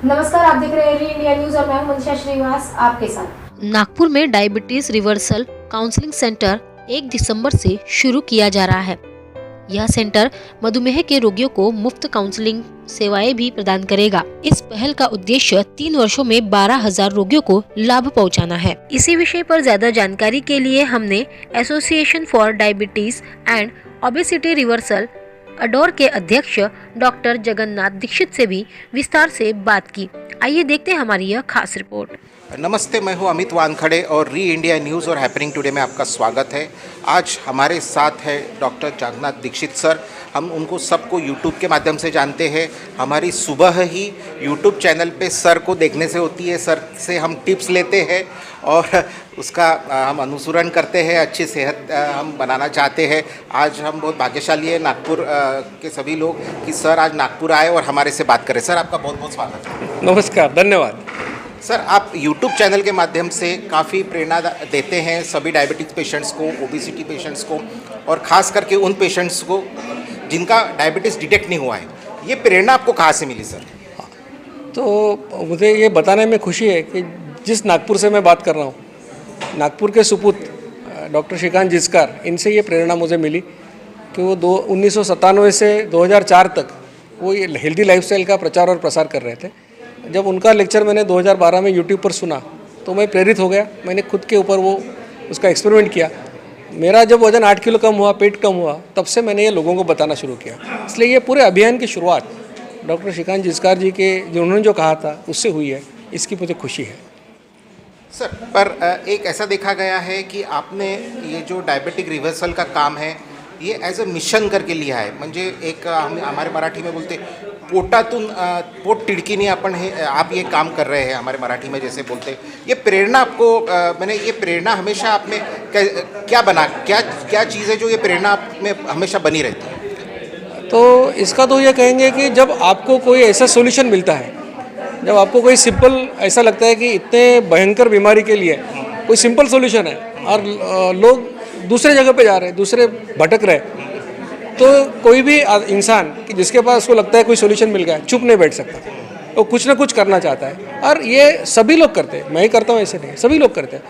नमस्कार, आप देख रहे हैं री इंडिया न्यूज और मैं हूं मनीषा श्रीवास आपके साथ। नागपुर में डायबिटीज रिवर्सल काउंसलिंग सेंटर 1 दिसंबर से शुरू किया जा रहा है। यह सेंटर मधुमेह के रोगियों को मुफ्त काउंसलिंग सेवाएं भी प्रदान करेगा। इस पहल का उद्देश्य 3 वर्षों में 12,000 रोगियों को लाभ पहुंचाना है। इसी विषय पर ज्यादा जानकारी के लिए हमने association for diabetes and obesity reversal adore के अध्यक्ष डॉक्टर जगन्नाथ दीक्षित से भी विस्तार से बात की। आइए देखते हैं हमारी यह खास रिपोर्ट। नमस्ते, मैं हूं अमित वानखड़े और री इंडिया न्यूज़ और हैपनिंग टुडे में आपका स्वागत है। आज हमारे साथ है डॉक्टर जगन्नाथ दीक्षित सर। हम उनको सबको यूट्यूब के माध्यम से जानते हैं। हमारी सुबह ही यूट्यूब चैनल पे सर को देखने से होती है। सर से हम टिप्स लेते हैं और उसका हम अनुसरण करते हैं। अच्छी सेहत हम बनाना चाहते हैं। आज हम बहुत भाग्यशाली है नागपुर के सभी लोग कि सर आज नागपुर आए और हमारे से बात करें। सर, आपका बहुत बहुत स्वागत है। नमस्कार, धन्यवाद। सर, आप यूट्यूब चैनल के माध्यम से काफ़ी प्रेरणा देते हैं सभी डायबिटीज़ पेशेंट्स को, ओबेसिटी पेशेंट्स को, और ख़ास करके उन पेशेंट्स को जिनका डायबिटीज़ डिटेक्ट नहीं हुआ है। ये प्रेरणा आपको कहाँ से मिली सर? तो मुझे ये बताने में खुशी है कि जिस नागपुर से मैं बात कर रहा हूँ, नागपुर के सुपुत्र डॉक्टर श्रीकांत जिचकार, इनसे ये प्रेरणा मुझे मिली कि वो 1997 से 2004 तक वो ये हेल्दी लाइफस्टाइल का प्रचार और प्रसार कर रहे थे। जब उनका लेक्चर मैंने 2012 में यूट्यूब पर सुना तो मैं प्रेरित हो गया। मैंने खुद के ऊपर वो उसका एक्सपेरिमेंट किया। मेरा जब वज़न 8 किलो कम हुआ, पेट कम हुआ, तब से मैंने ये लोगों को बताना शुरू किया। इसलिए ये पूरे अभियान की शुरुआत डॉक्टर श्रीकांत जिचकार जी के उन्होंने जो कहा था उससे हुई है। इसकी मुझे खुशी है। सर, पर एक ऐसा देखा गया है कि आपने ये जो डायबिटिक रिवर्सल का काम है ये ॲज अ मिशन करके लिहा आहे। म्हणजे एक हमारे मराठी में बोलते पोटातून पोट तिडकीने आपण हे आप ये काम कर रहे हैं, हमारे मराठी में जैसे बोलते। ये प्रेरणा आपको मैंने ये प्रेरणा हमेशा आप में क्या चीज़ है जो ये प्रेरणा आप में हमेशा बनी रहती है? तो इसका तो ये कहेंगे कि जब आपको कोई ऐसा सॉल्यूशन मिलता है, जब आपको कोई सिंपल ऐसा लगता है कि इतने भयंकर बीमारी के लिए कोई सिंपल सॉल्यूशन है और लोग दूसरे जगह पे जा रहे हैं, दूसरे भटक रहे, तो कोई भी इंसान कि जिसके पास उसको लगता है कोई सॉल्यूशन मिल गया, चुप नहीं बैठ सकता। वो कुछ ना कुछ करना चाहता है और ये सभी लोग करते हैं। मैं ही करता हूँ ऐसे नहीं, सभी लोग करते हैं।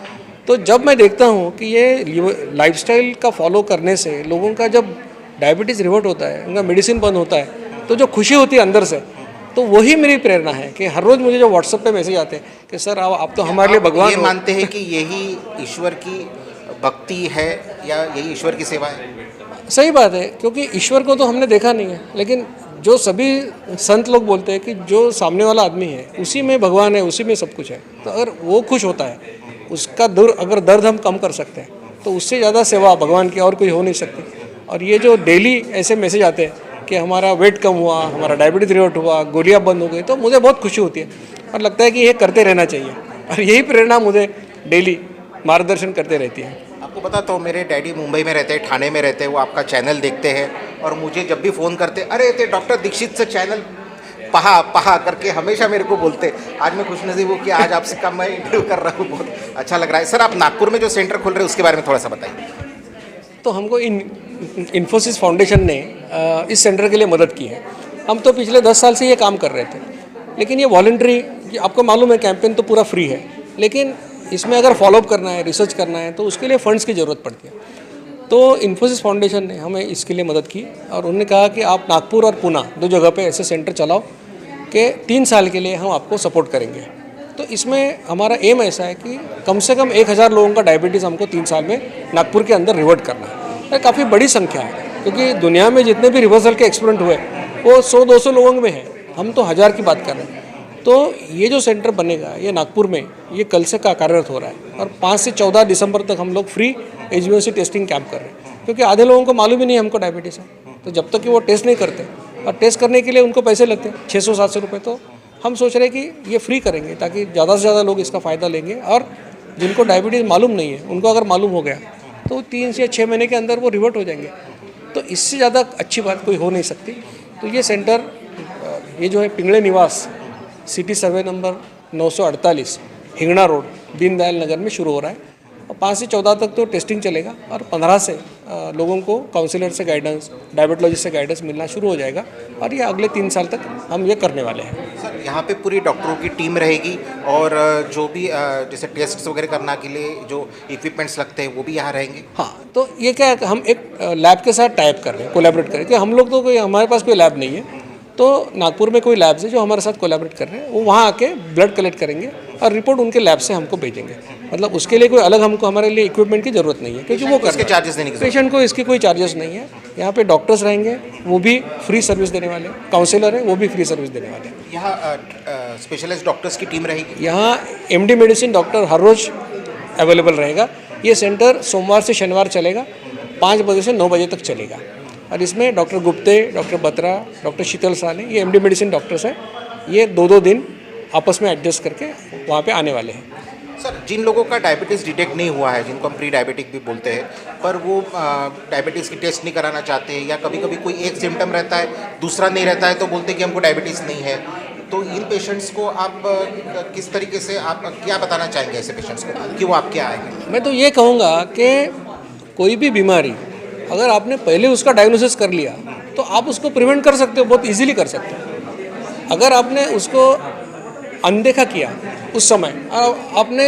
तो जब मैं देखता हूँ कि ये लाइफस्टाइल का फॉलो करने से लोगों का जब डायबिटीज़ रिवर्ट होता है, उनका मेडिसिन बंद होता है, तो जो खुशी होती है अंदर से, तो वही मेरी प्रेरणा है कि हर रोज़ मुझे जो व्हाट्सएप पे मैसेज आते हैं कि सर आप तो हमारे लिए भगवान ये हो। मानते हैं कि यही ईश्वर की भक्ति है या यही ईश्वर की सेवा है? सही बात है, क्योंकि ईश्वर को तो हमने देखा नहीं है, लेकिन जो सभी संत लोग बोलते हैं कि जो सामने वाला आदमी है उसी में भगवान है, उसी में सब कुछ है। तो अगर वो खुश होता है, उसका अगर दर्द हम कम कर सकते हैं, तो उससे ज़्यादा सेवा भगवान की और कोई हो नहीं सकती। और ये जो डेली ऐसे मैसेज आते हैं कि हमारा वेट कम हुआ, हमारा डायबिटीज रिवर्ट हुआ, गोलियाँ बंद हो गई, तो मुझे बहुत खुशी होती है और लगता है कि ये करते रहना चाहिए। और यही प्रेरणा मुझे डेली मार्गदर्शन करते रहती है। आपको बताता हूँ, मेरे डैडी मुंबई में रहते हैं, ठाणे में रहते हैं। वो आपका चैनल देखते हैं और मुझे जब भी फ़ोन करते, अरे ते डॉक्टर दीक्षित से चैनल पहा करके हमेशा मेरे को बोलते। आज मैं खुशनसीब हूँ कि आज आपसे का मैं इंटरव्यू कर रहा हूँ। बहुत अच्छा लग रहा है। सर, आप नागपुर में जो सेंटर खोल रहे हैं उसके बारे में थोड़ा सा बताइए। तो हमको इन्फोसिस फाउंडेशन ने इस सेंटर के लिए मदद की है। हम तो पिछले 10 साल से ये काम कर रहे थे, लेकिन ये वॉलंटरी, आपको मालूम है कैंपेन तो पूरा फ्री है, लेकिन इसमें अगर फॉलोअप करना है, रिसर्च करना है, तो उसके लिए फंड्स की ज़रूरत पड़ती है। तो इन्फोसिस फाउंडेशन ने हमें इसके लिए मदद की और उन्होंने कहा कि आप नागपुर और पुणे 2 जगह पे ऐसे सेंटर चलाओ कि 3 साल के लिए हम आपको सपोर्ट करेंगे। तो इसमें हमारा एम ऐसा है कि कम से कम 1000 लोगों का डायबिटीज़ हमको 3 साल में नागपुर के अंदर रिवर्ट करना है। ये काफ़ी बड़ी संख्या है, क्योंकि दुनिया में जितने भी रिवर्सल के एक्सपेरिमेंट हुए वो 100-200 लोगों में है, हम तो 1000 की बात कर रहे हैं। तो ये जो सेंटर बनेगा ये नागपुर में, ये कल से कार्यरत हो रहा है और 5 से 14 दिसंबर तक हम लोग फ्री HbA1c टेस्टिंग कैंप कर रहे हैं, क्योंकि आधे लोगों को मालूम ही नहीं हमको डायबिटीज़ है। तो जब तक कि वो टेस्ट नहीं करते, और टेस्ट करने के लिए उनको पैसे लगते हैं 600-700 रुपये, तो हम सोच रहे हैं कि ये फ्री करेंगे ताकि ज़्यादा से ज़्यादा लोग इसका फ़ायदा लेंगे। और जिनको डायबिटीज़ मालूम नहीं है उनको अगर मालूम हो गया तो 3 से 6 महीने के अंदर वो रिवर्ट हो जाएंगे। तो इससे ज़्यादा अच्छी बात कोई हो नहीं सकती। तो ये सेंटर, ये जो है Pingle Niwas, city survey number 948, Hingna road, Deendayal Nagar में शुरू हो रहा है। 5 से 14 तक तो टेस्टिंग चलेगा और 15 से लोगों को काउंसलर से गाइडेंस, डायबिटोलॉजिस्ट से गाइडेंस मिलना शुरू हो जाएगा और ये अगले 3 साल तक हम ये करने वाले हैं। सर यहाँ पे पूरी डॉक्टरों की टीम रहेगी और जो भी जैसे टेस्ट वगैरह करने के लिए जो इक्विपमेंट्स लगते हैं वो भी यहाँ रहेंगे? हाँ, तो ये क्या है कि हम एक लैब के साथ टाइप कर रहे हैं, कोलैबोरेट कर रहे हैं, क्योंकि हम लोग तो कोई, हमारे पास कोई लैब नहीं है, तो नागपुर में कोई लैब्स है जो हमारे साथ कोलैबोरेट कर रहे हैं, वो वहाँ आके ब्लड कलेक्ट करेंगे और रिपोर्ट उनके लैब से हमको भेजेंगे। मतलब उसके लिए कोई अलग हमको, हमारे लिए इक्विपमेंट की ज़रूरत नहीं है, क्योंकि वो इसके चार्जेस देने की जरूरत पेशेंट को इसकी कोई चार्जेस नहीं है। यहाँ पे डॉक्टर्स रहेंगे, वो भी फ्री सर्विस देने वाले, काउंसलर है वो भी फ्री सर्विस देने वाले। यहाँ स्पेशलाइज्ड डॉक्टर्स की टीम रहेगी? यहाँ MD मेडिसिन डॉक्टर हर रोज़ अवेलेबल रहेगा। ये सेंटर सोमवार से शनिवार चलेगा, 5 बजे से 9 बजे तक चलेगा और इसमें doctor Gupte, doctor Batra, doctor Sheetal Sane, ये MD मेडिसिन डॉक्टर्स हैं, ये 2-2 दिन आपस में एडजस्ट करके वहाँ पे आने वाले हैं। सर जिन लोगों का डायबिटीज़ डिटेक्ट नहीं हुआ है, जिनको हम प्री डायबिटिक भी बोलते हैं, पर वो डायबिटीज़ की टेस्ट नहीं कराना चाहते हैं या कभी कभी कोई एक सिम्टम रहता है दूसरा नहीं रहता है तो बोलते हैं कि हमको डायबिटीज़ नहीं है, तो इन पेशेंट्स को आप किस तरीके से, आप क्या बताना चाहेंगे ऐसे पेशेंट्स को कि वो आपके आएंगे? मैं तो ये कहूँगा कि कोई भी बीमारी अगर आपने पहले उसका डायग्नोसिस कर लिया तो आप उसको प्रिवेंट कर सकते हो, बहुत इजीली कर सकते हो। अगर आपने उसको अनदेखा किया उस समय और आपने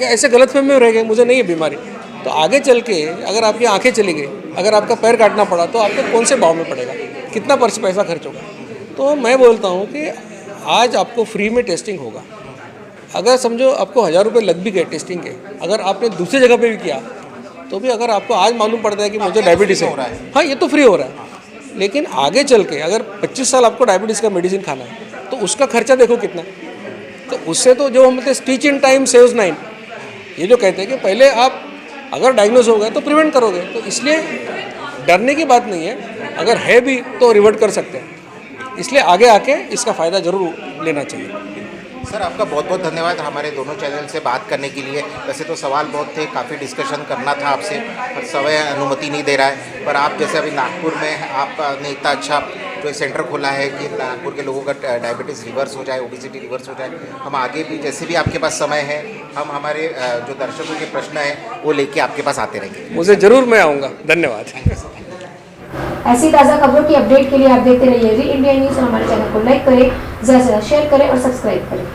ऐसे गलतफहमी में रह गए मुझे नहीं है बीमारी, तो आगे चल के अगर आपकी आंखें चली गई, अगर आपका पैर काटना पड़ा तो आपको कौन से भाव में पड़ेगा, कितना पैसा खर्च होगा। तो मैं बोलता हूँ कि आज आपको फ्री में टेस्टिंग होगा। अगर समझो आपको 1000 रुपये लग भी गए टेस्टिंग के, अगर आपने दूसरी जगह पे भी किया तो भी अगर आपको आज मालूम पड़ता है कि मुझे डायबिटीज़ है, हाँ ये तो फ्री हो रहा है, लेकिन आगे चल के अगर 25 साल आपको डायबिटीज़ का मेडिसिन खाना है तो उसका खर्चा देखो कितना। तो उससे तो जो हम स्टीच इन टाइम सेव्स 9, ये जो कहते हैं कि पहले आप अगर डायग्नोज हो गए तो प्रिवेंट करोगे, तो इसलिए डरने की बात नहीं है, अगर है भी तो रिवर्ट कर सकते हैं, इसलिए आगे आके इसका फ़ायदा ज़रूर लेना चाहिए। सर आपका बहुत बहुत धन्यवाद हमारे दोनों चैनल से बात करने के लिए। वैसे तो सवाल बहुत थे, काफ़ी डिस्कशन करना था आपसे, पर समय अनुमति नहीं दे रहा है, पर आप जैसे अभी नागपुर में आपने इतना अच्छा जो सेंटर खोला है कि नागपुर के लोगों का डायबिटीज़ रिवर्स हो जाए, ओबेसिटी रिवर्स हो जाए, हम आगे भी जैसे भी आपके पास समय है, हम हमारे जो दर्शकों के प्रश्न हैं वो लेके आपके पास आते रहेंगे। मुझे ज़रूर, मैं आऊँगा। धन्यवाद। ऐसी ताज़ा खबरों की अपडेट के लिए आप देखते रहिए री इंडिया न्यूज़ और हमारे चैनल को लाइक करें, ज़्यादा से ज़्यादा शेयर करें और सब्सक्राइब करें।